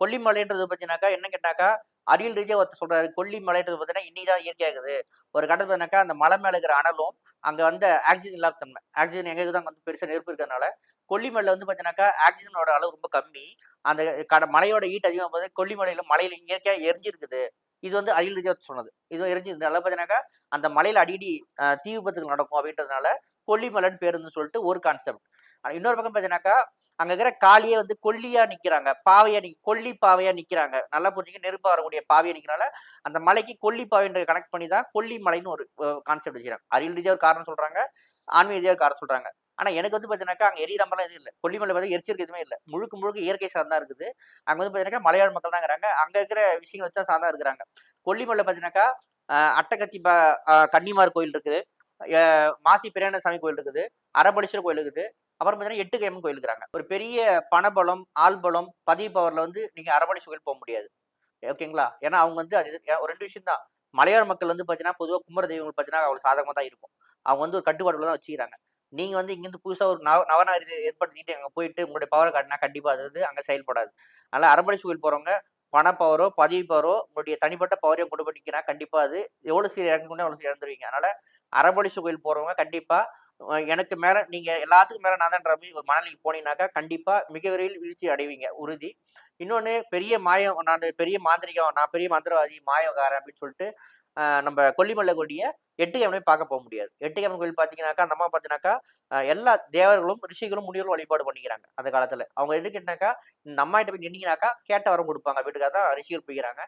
கொல்லிமலைன்றது பார்த்தீங்கன்னாக்கா, என்ன கேட்டாக்கா, அறிவியல் ரீதியா ஒருத்தர் சொல்றாரு. கொல்லிமலைன்றது பார்த்தீங்கன்னா, இன்னைக்கு தான் இயற்கையாகுது. ஒரு கட்டத்துல பார்த்தீங்கன்னாக்கா, அந்த மலை மேல இருக்கிற அனலும், அங்க வந்து ஆக்ஸிஜன் இல்லாத தன்மை. ஆக்ஸிஜன் எங்க இருக்குதோ அங்க வந்து பெருசா நெருப்பு இருக்கிறதுனால, கொல்லிமலைல வந்து பார்த்தீங்கன்னாக்கா, ஆக்ஸிஜனோட அளவு ரொம்ப கம்மி. அந்த மலையோட ஹீட் அதிகமாகும்போது, கொல்லிமலையில மலையில இயற்கையா எரிஞ்சிருக்குது. இது வந்து அறிவியல் ரீதியா சொன்னது. இது எரிஞ்சதுனால பார்த்தீங்கன்னாக்கா, அந்த மலையில அடிக்கடி தீ விபத்துகள் நடக்கும் அப்படின்றதுனால, கொல்லிமலைன்னு பேர் இருந்துன்னு சொல்லிட்டு ஒரு கான்செப்ட். இன்னொரு பக்கம் பார்த்தீங்கன்னாக்கா, அங்க இருக்கிற காளியே வந்து கொல்லியா நிக்கிறாங்க. பாவையா கொல்லி பாவையா நிக்கிறாங்க. நல்லா புரிஞ்சுங்க. நெருப்பா வரக்கூடிய பாவையா நிக்கிறனால, அந்த மலைக்கு கொல்லி பாவைன்றத கனெக்ட் பண்ணி தான் கொல்லி மலைன்னு ஒரு கான்செப்ட் வச்சுக்கிறாங்க. அறிவியல் ரீதியா ஒரு காரணம் சொல்றாங்க. ஆன்மீக ரீதியா ஒரு காரணம் சொல்றாங்க. ஆனா எனக்கு வந்து பார்த்தீங்கன்னாக்கா, அங்க எரியிற மாரிலாம் எதுவும் இல்ல. கொல்லிமலை பார்த்தா எரிச்சலுக்கு எதுவுமே இல்ல. முழுக்க முழுக்க இயற்கை சார்ந்தா இருக்குது. அங்க வந்து பார்த்தீங்கன்னாக்கா, மலையாள மக்கள் தான் இருக்கிறாங்க. அங்க இருக்கிற விஷயங்கள வச்சு தான் சார்ந்தா இருக்கிறாங்க. கொல்லிமலைல பார்த்தீங்கன்னாக்கா, அட்டகத்தி கன்னிமார் கோயில் இருக்குது. எ மாசி பிரியாணசாமி கோயில் இருக்குது. அரபலீஸ்வரர் கோயில் இருக்குது. அப்புறம் பார்த்தீங்கன்னா, எட்டுக்கையம்மன் கோயில் இருக்கிறாங்க. ஒரு பெரிய பணபலம், ஆள்பலம், பதவி பவர்ல வந்து நீங்க அரபலீஸ்வரர் கோயில் போ முடியாது. ஓகேங்களா? ஏன்னா அவங்க வந்து அது ஒரு 2 விஷயம் தான். மலையாள மக்கள் வந்து பார்த்தீங்கன்னா, பொதுவா கும்புற தெய்வங்கள் பார்த்தீங்கன்னா, அவங்களுக்கு சாதகமா தான் இருக்கும். அவங்க வந்து ஒரு கட்டுப்பாட்டுக்குள்ள தான் வச்சுக்கிறாங்க. நீங்க வந்து இங்கேருந்து புதுசா ஒரு நவநாகரிகத்தை ஏற்படுத்திட்டு அங்க போயிட்டு உங்களுடைய பவர காட்டினா கண்டிப்பா அது வந்து அங்க செயல்படாது. அதனால அரபலீஸ்வரர் கோயில் போறவங்க பண பவரோ, பதவி பவரோ, உங்களுடைய தனிப்பட்ட பவரையும் கொண்டு போய் நிக்கினா கண்டிப்பா அது எவ்வளோ சீக்கிரம் இறக்க முடியுமோ அவ்வளோ சீக்கிரம் இழந்துருவீங்க. அதனால அரபலீஸ்வரர் கோயில் போறவங்க கண்டிப்பா எனக்கு மேல நீங்க எல்லாத்துக்கும் மேல நான் தான்ற மாரி ஒரு மனநிலைக்கு போனீங்கன்னாக்கா, கண்டிப்பா மிக விரைவில் வீழ்ச்சி அடைவீங்க. உறுதி. இன்னொன்னு பெரிய மாயம் நானு பெரிய மாந்திரிகம், நான் பெரிய மந்திரவாதி, மாயக்காரன் அப்படின்னு சொல்லிட்டு, நம்ப கொல்லிமலைல கூடிய எட்டுக்கையம்மனையும் பார்க்க போ முடியாது. எட்டுக்கையம்மன் கோயில் பார்த்தீங்கன்னாக்கா, அந்த அம்மா பார்த்தீங்கன்னாக்கா, எல்லா தேவர்களும், ரிஷிகளும், முனிவர்களும் வழிபாடு பண்ணிக்கிறாங்க, அந்த காலத்துல. அவங்க எதுக்கு கேட்டீங்கன்னாக்கா, இந்த அம்மாகிட்ட போய் நின்னீங்கனாக்கா, கேட்ட வரம் குடுப்பாங்க அப்படின்றதுக்காக தான் ரிஷிகள் போய்க்கிறாங்க.